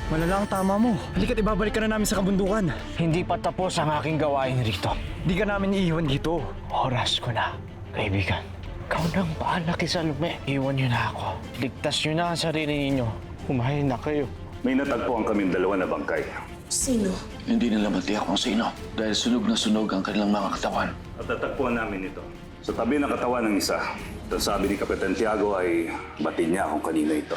Malala ang tama mo. Halika't ibabalik ka na namin sa kabundukan. Hindi pa tapos ang aking gawain rito. Di ka namin iiwan dito. Oras ko na, kaibigan. Ikaw nang bahala kay Salome. Iwan niyo na ako. Ligtas niyo na ang sarili ninyo. Kumain na kayo. May natagpuan kaming dalawa na bangkay. Sino? Hindi nila matiyak kung sino dahil sunog na sunog ang kanilang mga katawan. At natagpuan namin ito. Sa tabi ng katawan ng isa, at sabi ni Kapitan Tiago ay batin niya kung kanino ito.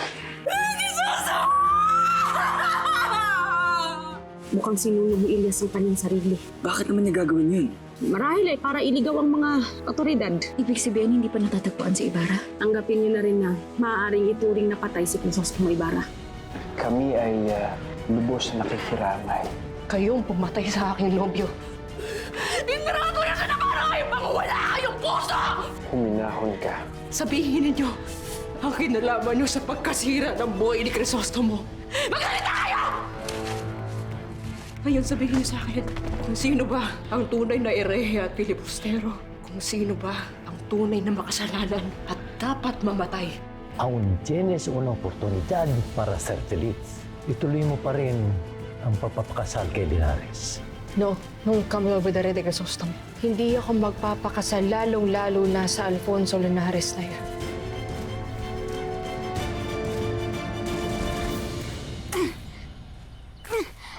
Mukhang sinunog ni Ilyas ang kanyang sarili. Bakit naman niya gagawin yun? Marahil ay para iligaw ang mga otoridad. Ibig sabihin, hindi pa natatagpuan si Ibarra? Tanggapin niyo na rin na maaaring ituring na patay si Crisostomo Ibarra. Kami ay lubos na nakikiramay. Kayong pumatay sa aking nobyo. Dinarado na na para kayong mga wala kayong puso! Huminahon ka. Sabihin ninyo, ang kinalaman niyo sa pagkasira ng buhay ni Crisostomo. Magsalita kayo! Ngayon sabihin niyo sa akin, kung sino ba ang tunay na erehe at filibustero? Kung sino ba ang tunay na makasalanan at dapat mamatay? Aún tienes una oportunidad para ser feliz. Ituloy mo pa rin ang pagpapakasal kay Linares. No, nunca me olvidaré de Crisostomo. Hindi ako magpapakasal lalong-lalo na sa Alfonso Linares na yan.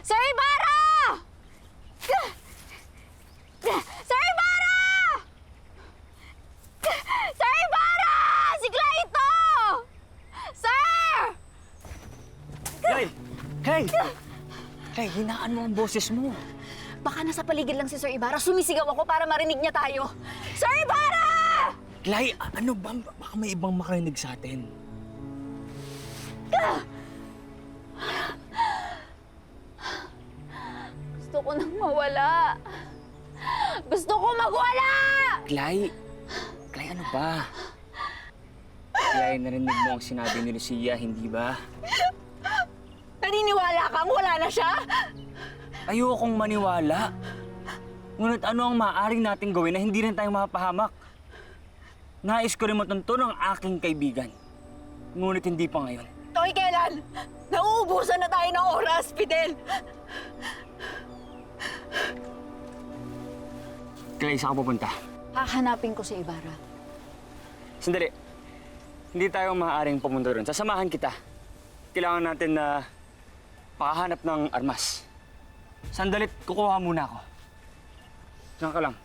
Sir Ibarra! Sir Ibarra! Sir Ibarra! Sigla ito! Sir! Clay! Clay! Clay, hinaan mo ang boses mo. Baka nasa paligid lang si Sir Ibarra. Sumisigaw ako para marinig niya tayo. Sir Ibarra! Clay, ano ba? Baka may ibang makarinig sa atin. Gusto ko nang mawala. Gusto ko magwala! Clay! Clay, ano ba? Clay, narinig mo ang sinabi ni Lucia, hindi ba? Naniniwala kang wala na siya? Ayokong maniwala. Ngunit ano ang maaaring nating gawin na hindi rin tayo mapahamak? Nais ko rin matunto ng aking kaibigan. Ngunit hindi pa ngayon. Toy, kailan? Nauubusan na tayo ng oras, Fidel! Clay, saan ka pupunta? Hahanapin ko si Ibarra. Sandali. Hindi tayo maaaring pumunta ron. Sasamahan kita. Kailangan natin na makahanap ng armas. Sandalit, kukuha muna ako. Diyan ka lang.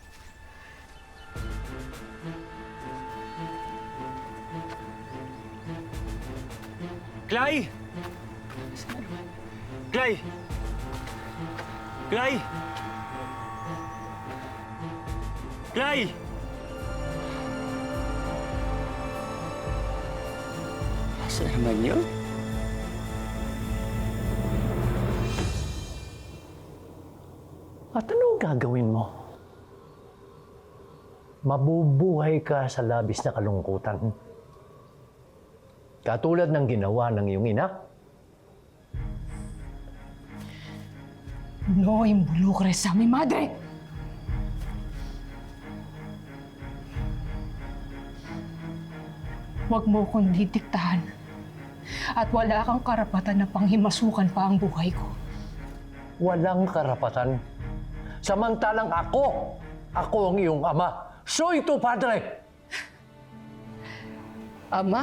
Clay! Clay! Clay! Clay! Asa naman yun? At anong gagawin mo? Mabubuhay ka sa labis na kalungkutan. Katulad ng ginawa ng iyong ina. No involucres a mi madre! Huwag mo akong didiktahan. At wala kang karapatan na panghimasukan pa ang buhay ko. Walang karapatan. Samantalang ako ang iyong ama. Soy tu padre! Ama?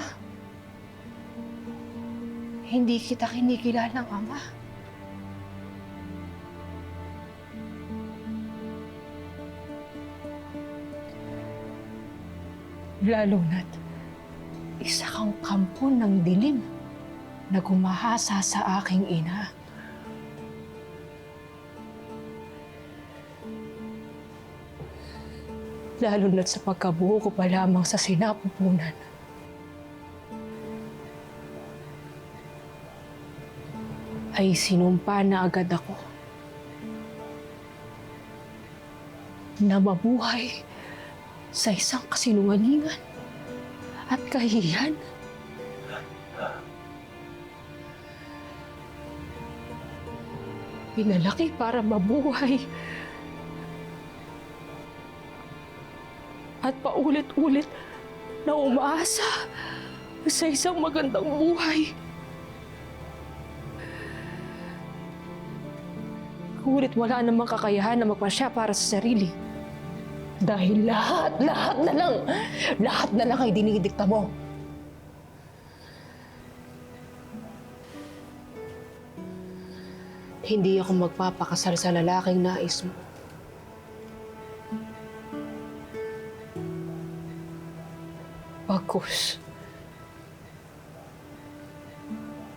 Hindi kita kinikilalang ama. Lalo na't isa kang kampo ng dilim na gumahasa sa aking ina. Lalo na't sa pagkabuo ko pa lamang sa sinapupunan. Ay sinumpa na agad ako na mabuhay sa isang kasinungalingan at kahihiyan. Pinalaki para mabuhay at paulit-ulit na umaasa sa isang magandang buhay. Ngunit wala namang kakayahan na magpasya para sa sarili. Dahil lahat na lang ay dinidikta mo. Hindi ako magpapakasal sa lalaking nais mo. Pagkus,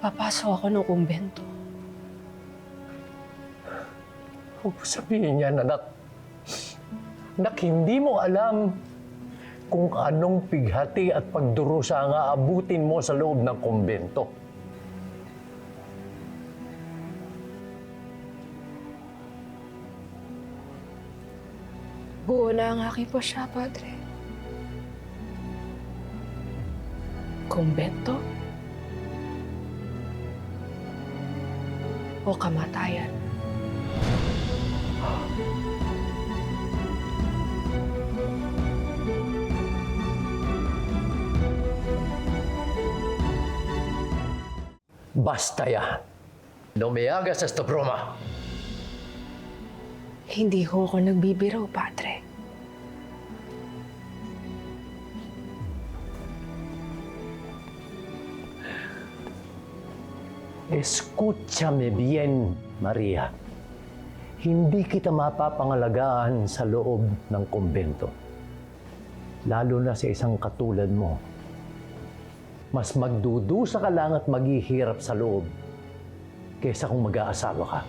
papasok ako ng kumbento. Huwag mo sabihin yan, anak. Anak, hindi mo alam kung anong pighati at pagdurusa ang aabutin mo sa loob ng kumbento. Buo na ang aking pasya, Padre. Kumbento? O kamatayan? Basta yan. No me hagas esta broma. Hindi ho ako nagbibiro, Padre. Escúchame bien, Maria. Hindi kita mapapangalagaan sa loob ng kumbento. Lalo na sa isang katulad mo. Mas magdudusa ka lang at maghihirap sa loob kaysa kung mag-aasawa ka.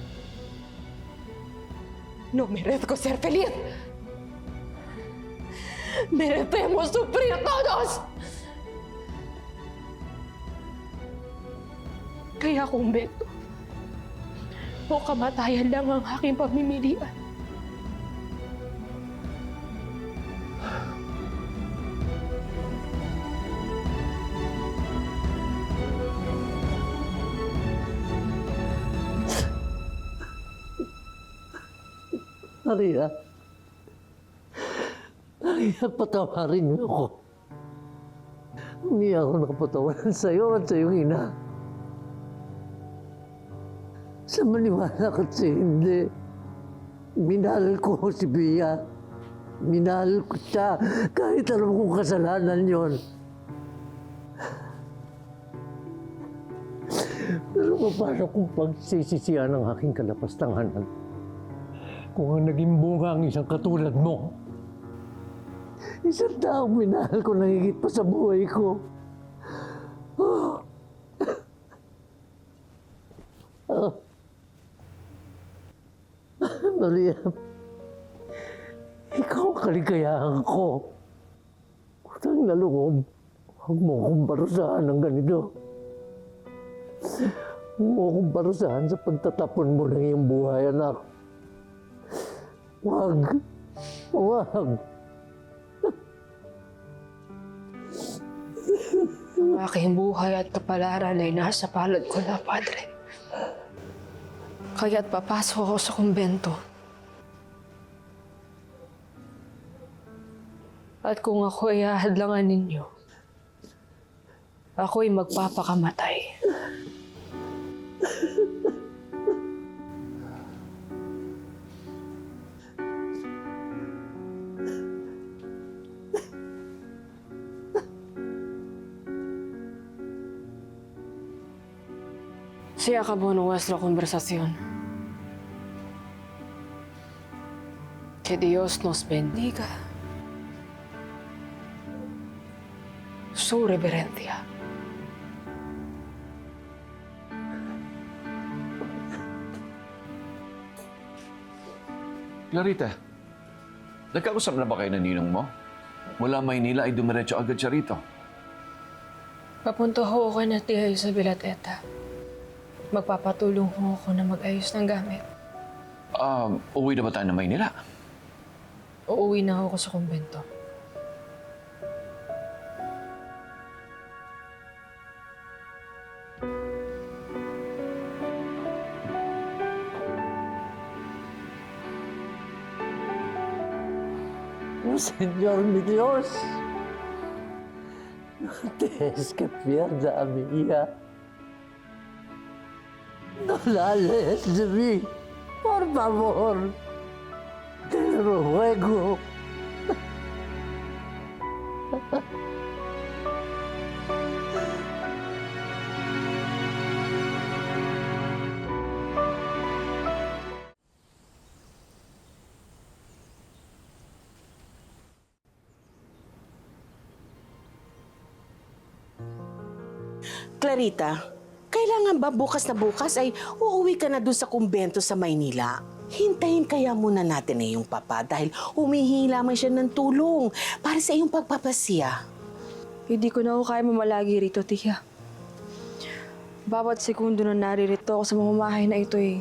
No merezco ser feliz. Merecemos sufrir todos. Kaya kumbento o kamatayan lang ang aking pamimilian. Maria, patawarin niyo ako. Hindi ako nakapatawaran sa iyo at sa iyong ina. Sa maniwala ka sa hindi, minahal ko si Bia. Minahal ko siya kahit alam kong kasalanan yon. Pero paano kung pagsisisihan ang aking kalapastanganan? Kung ang naging bunga ang isang katulad mo. Isang taong minahal ko na higit pa sa buhay ko. Maria, ikaw ang kaligayahan ko. Utang na loob, huwag mo akong parusahan ng ganito. Huwag mo akong parusahan sa pagtatapon mo ng iyong buhay, anak. Huwag. Huwag. Ang aking buhay at kapalaran ay nasa palad ko na, Padre. Kaya't papasok ako sa kumbento. At kung ako ay ahadlangan ninyo, ako'y magpapakamatay. Se acabó nuestra conversación. Que Dios nos bendiga. Su reverencia. Clarita, nagkausap na ba kayo ng ninong mo? Mula Maynila ay dumiretso agad siya rito. Papunta ho ako na Tia Isabel at Eta. Magpapatulong ho ako na mag-ayos ng gamit. Uwi na ba tayo ng Maynila? Uuwi na ako sa kumbento. Oh, Señor mi Dios, no dejes que pierda a mi hija. No la alejes de mí. Por favor. Te lo ruego. Clarita, kailangan ba bukas na bukas ay uuwi ka na doon sa kumbento sa Maynila? Hintayin kaya muna natin na yung papa dahil humihingi lamang siya ng tulong para sa iyong pagpapasya. Hindi ko na ako kaya mamalagi rito, Tia. Bawat segundo na naririto ako sa mamamahay na ito eh.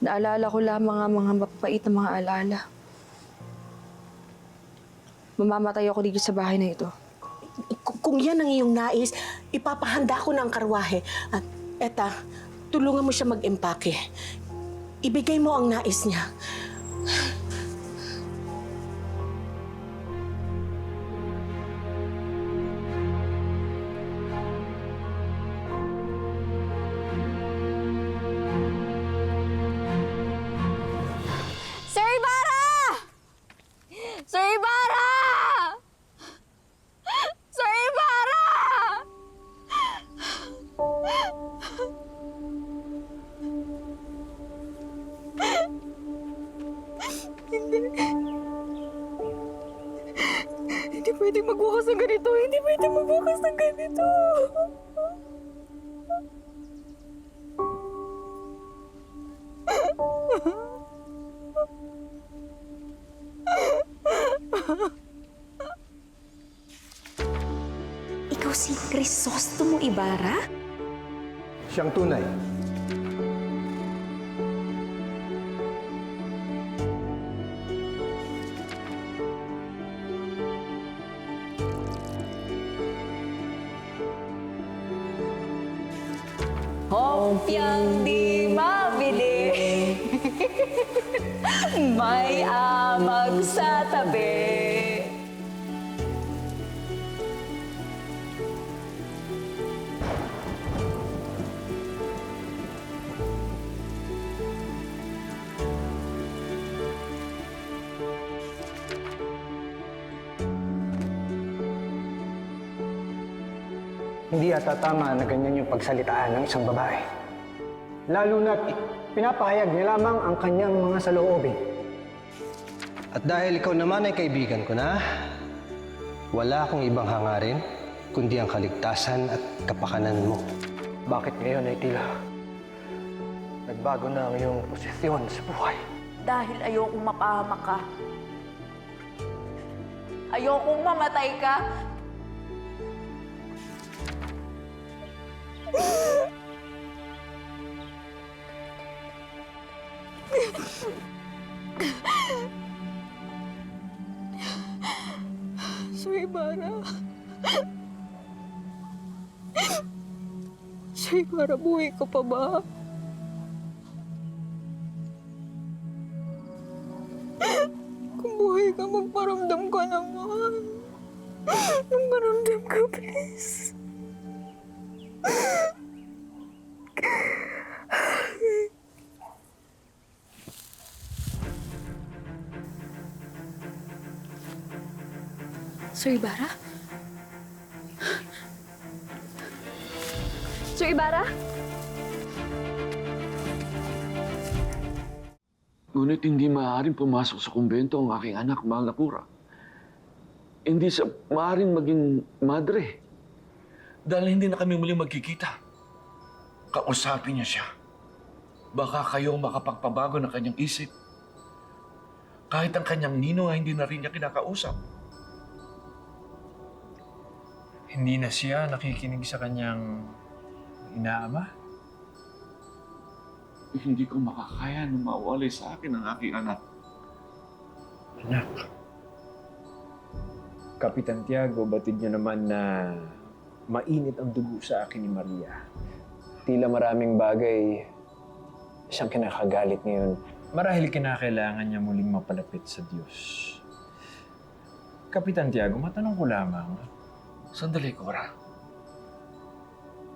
Naalala ko lamang ang mga mapapait na mga alaala. Mamamatay ako dito sa bahay na ito. Kung yan ang iyong nais, ipapahanda ko ng karwahe. At eta, tulungan mo siya mag-empake. Ibigay mo ang nais niya. Sir Ibarra! Sir Ibarra! Sir Ibarra! Hindi pwedeng magbukas ng ganito. Hindi pwedeng magbukas ng ganito. Ikaw si Crisostomo Ibarra? Siyang tunay. Hopyang di mabili. May amag sa tabi. Hindi ata tama na ganyan yung pagsalitaan ng isang babae. Lalo na't pinapahayag niya lamang ang kanyang mga saloobin. At dahil ikaw naman ay kaibigan ko na, wala akong ibang hangarin kundi ang kaligtasan at kapakanan mo. Bakit ngayon ay tila nagbago na ang iyong posisyon sa buhay? Dahil ayokong mapahamak ka. Ayokong mamatay ka. Sir Ibarra. Sir Ibarra, buhay ka pa ba? Kung buhay ka, magparamdam ka naman. Magparamdam ka, please. Sir Ibarra? Sir Ibarra? Ngunit hindi maaaring pumasok sa kumbento ang aking anak, mahal na Cura. Hindi sa maaaring maging madre. Dahil hindi na kami muling magkikita. Kausapin niya siya. Baka kayo makapagpabago ng kanyang isip. Kahit ang kanyang ninong ay hindi na rin niya kinakausap. Hindi na siya nakikinig sa kanyang inaama? Hindi ko makakaya na mawalay sa akin ang aking anak. Anak, Kapitan Tiago, batid niyo naman na mainit ang dugo sa akin ni Maria. Tila maraming bagay siyang kinakagalit ngayon. Marahil kinakailangan niya muling mapalapit sa Diyos. Kapitan Tiago, matanong ko lamang. Sandali, Cora.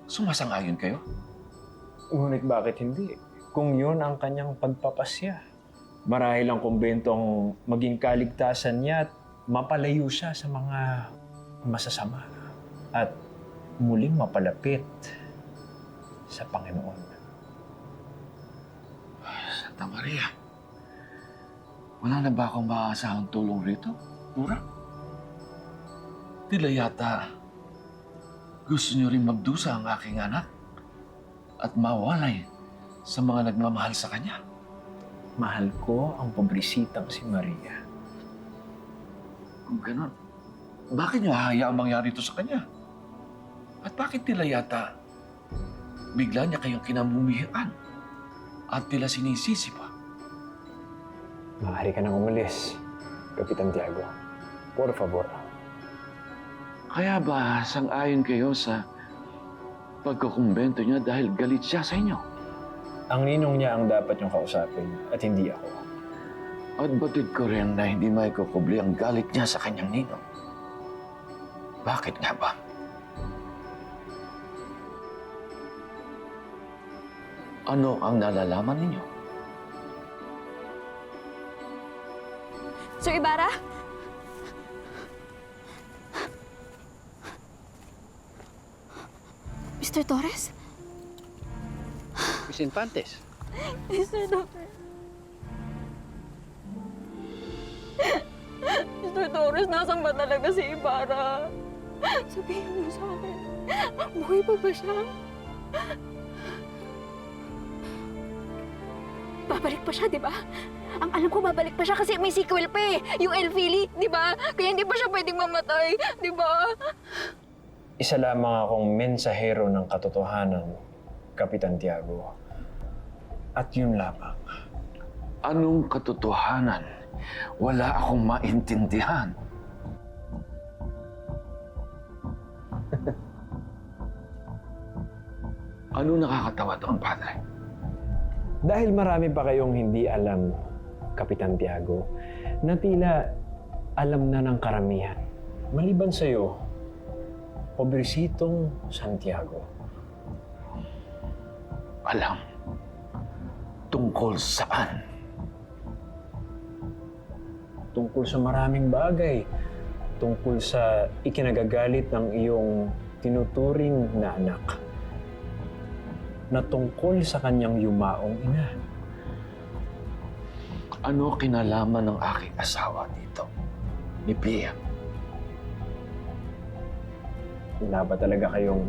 Sumasang-ayon kayo? Ngunit bakit hindi? kung yun ang kanyang pagpapasya. Marahil ang kumbentong maging kaligtasan niya at mapalayo siya sa mga masasama at muling mapalapit sa Panginoon. Santa Maria, wala na ba akong maaasahang tulong rito, Pura? Tila yata gusto niyo rin magdusa ang aking anak at mawalay sa mga nagmamahal sa kanya. Mahal ko ang pobresitang si Maria. Kung ganon, bakit niyo hahayaang mangyari ito sa kanya? At bakit tila yata bigla niya kayong kinamumihian at tila sinisisi pa? Maaari ka nang umalis, Kapitan Tiago. Por favor. Kaya ba sang-ayon kayo sa pagkukumbento niya dahil galit siya sa inyo? Ang ninong niya ang dapat niyong kausapin at hindi ako. At batid ko rin na hindi maikukubli ang galit niya sa kanyang ninong. Bakit nga ba? Ano ang nalalaman ninyo? Sir Ibarra? Mr. Torres? Miss Infantes. Mr. Torres? Mr. Torres, nasan ba talaga si Ibarra? Sabihin mo sa akin, buhay pa ba siya? Babalik pa siya, di ba? Ang alam ko, babalik pa siya kasi may sequel pa eh. Yung El Fili, di ba? Kaya hindi pa siya pwedeng mamatay, di ba? Isa lamang akong mensahero ng katotohanan, Kapitan Tiago. At yun lamang. Anong katotohanan? Wala akong maintindihan. Ano nakakatawa doon, Padre? Dahil marami pa kayong hindi alam, Kapitan Tiago, na tila alam na ng karamihan. Maliban sa'yo, pobresitong Santiago. Alam. Tungkol saan? Tungkol sa maraming bagay. Tungkol sa ikinagagalit ng iyong tinuturing na anak. Na tungkol sa kanyang yumaong ina. Ano kinalaman ng aking asawa dito? Ni Pia? Wala ba talaga kayong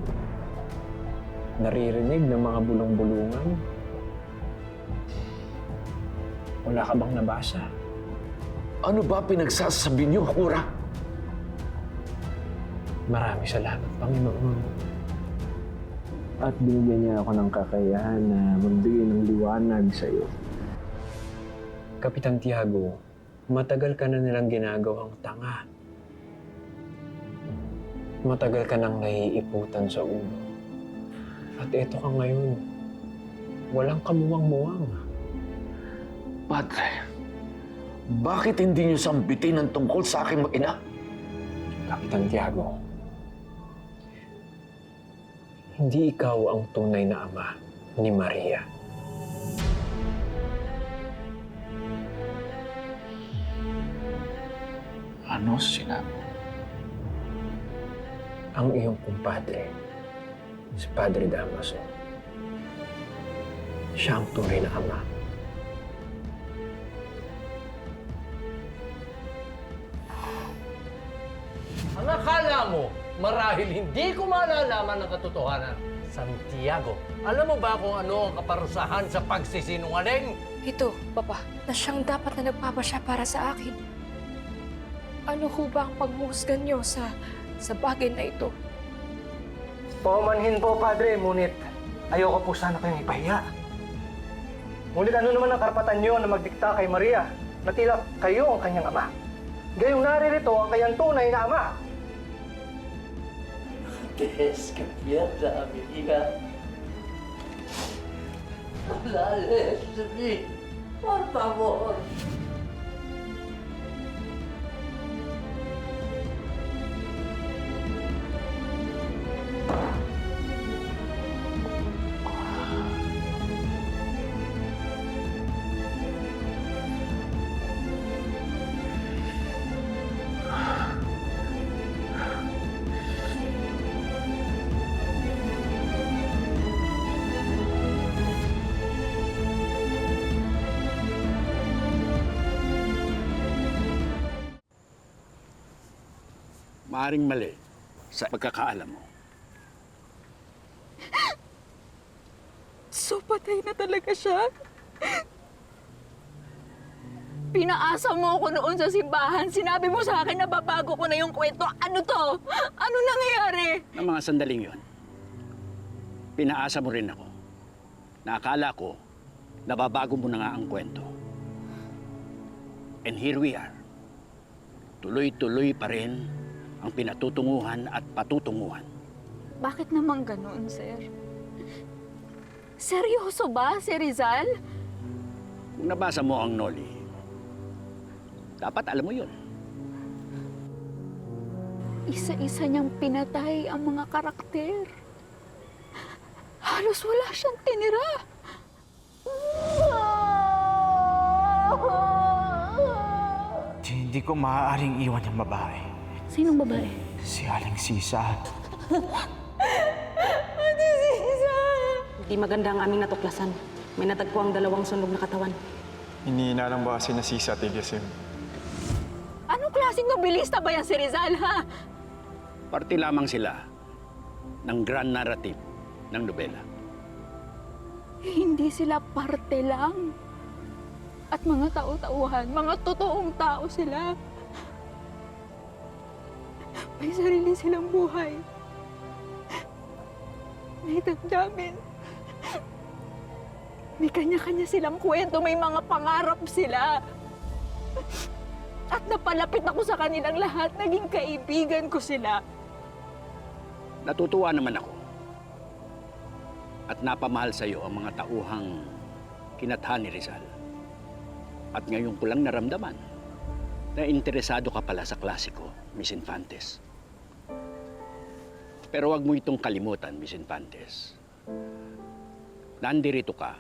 naririnig ng mga bulong-bulungan? Wala ka bang nabasa? Ano ba pinagsasabi niyo, Kura? Marami salamat, Panginoon. At binigyan niya ako ng kakayahan na magbigay ng liwanag sa iyo. Kapitan Tiago, matagal ka na nilang ginagawang tanga. Matagal ka nang naiiputan sa ulo. At eto ka ngayon, walang kamuwang-muwang. Padre, bakit hindi niyo sambitin ang tungkol sa aking mag-ina? Kapitan Tiago, hindi ikaw ang tunay na ama ni Maria. Ano sinabi? Ang iyong kumpadre, si Padre Damaso. Siya ang tunay na ama. Ang akala mo, marahil hindi ko malalaman ang katotohanan. Santiago, alam mo ba kung ano ang kaparusahan sa pagsisinungaling? Ito, Papa, na siyang dapat na nagpapasya para sa akin. Ano ho ba ang pagmuhusgan niyo sa bagay na ito? Paumanhin po, Padre, ngunit ayoko po sana kayong ipahiya. Ngunit ano naman ang karapatan niyo na magdikta kay Maria na tila kayo ang kanyang ama? Gayong naririto ang kanyang tunay na ama. Descabierta, mi hija. Hablales de mí, por favor. maaring mali sa pagkakaalam mo. So, patay na talaga siya? Pinaasa mo ako noon sa simbahan. Sinabi mo sa akin na babago ko na yung kwento. Ano to? Ano nangyayari? Ng mga sandaling yon, pinaasa mo rin ako. Naakala ko, nababago mo na nga ang kwento. And here we are. Tuloy-tuloy pa rin ang pinatutunguhan at patutunguhan. Bakit naman ganun, sir? Seryoso ba, si Rizal? Kung nabasa mo ang Noli, dapat alam mo yun. Isa-isa niyang pinatay ang mga karakter. Halos wala siyang tinira. Hindi ko maaaring iwan yung babae. Sinong babae? Si Aling Sisa. Di maganda ang aming natuklasan. May natagpo ang 2 sunog na katawan. Hinihina lang ba kasi na si Ate Iliasim? Anong klaseng nobilista ba yan si Rizal, ha? Parte lamang sila ng grand narrative ng nobela. Hindi sila parte lang. At mga tao-tauhan, mga totoong tao sila. May sarili silang buhay. May damdamin. May kanya-kanya silang kwento, may mga pangarap sila. At napalapit ako sa kanilang lahat, naging kaibigan ko sila. Natutuwa naman ako. At napamahal sa iyo ang mga tauhang kinathan ni Rizal. At ngayon ko lang naramdaman na interesado ka pala sa klasiko, Miss Infantes. Pero wag mo itong kalimutan, Miss Infantes. Nandirito ka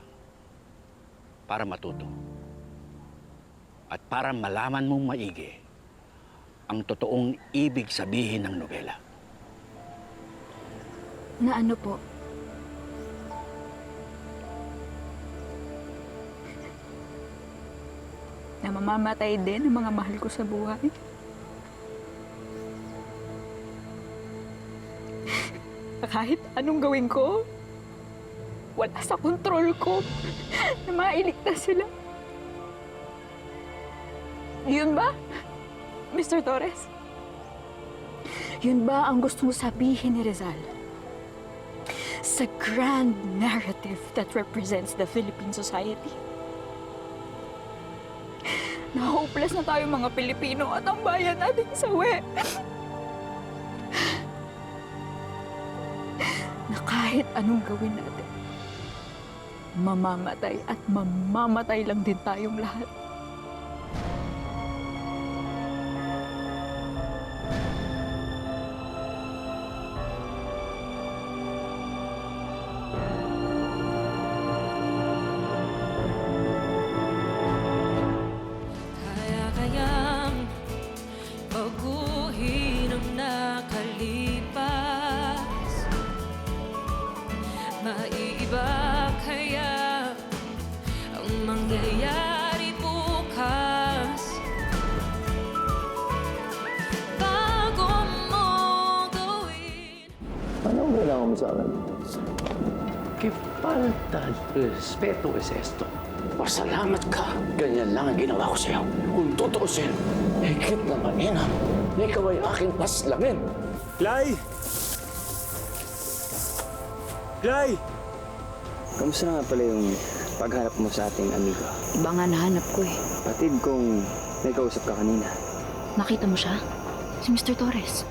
para matuto. At para malaman mong maigi ang totoong ibig sabihin ng nobela. Na ano po? Na mamamatay din ang mga mahal ko sa buhay. Kahit anong gawin ko, wala sa kontrol ko na mailigtas sila. Yun ba, Mr. Torres? Yun ba ang gusto mo sabihin ni Rizal? Sa grand narrative that represents the Philippine society? Na hopeless na tayo mga Pilipino at ang bayan nating sawi. Na kahit anong gawin natin, mamamatay at mamamatay lang din tayong lahat. Kayang baguhin ang nakalipas. Maiiba kaya ang mangyayari bukas. Bago mo gawin. Anong kailangan mo sa akin dito? Que falta de respeto es esto. Pasalamat ka. Ganyan lang ang ginawa ko sa'yo. Kung tutuusin, higit na mainam. Ikaw ay aking paslangin. Clay! Clay! Kamusta na nga pala yung paghanap mo sa ating amigo? Iba nga nahanap ko eh. Patid kong may kausap ka kanina. Nakita mo siya? Si Mr. Torres.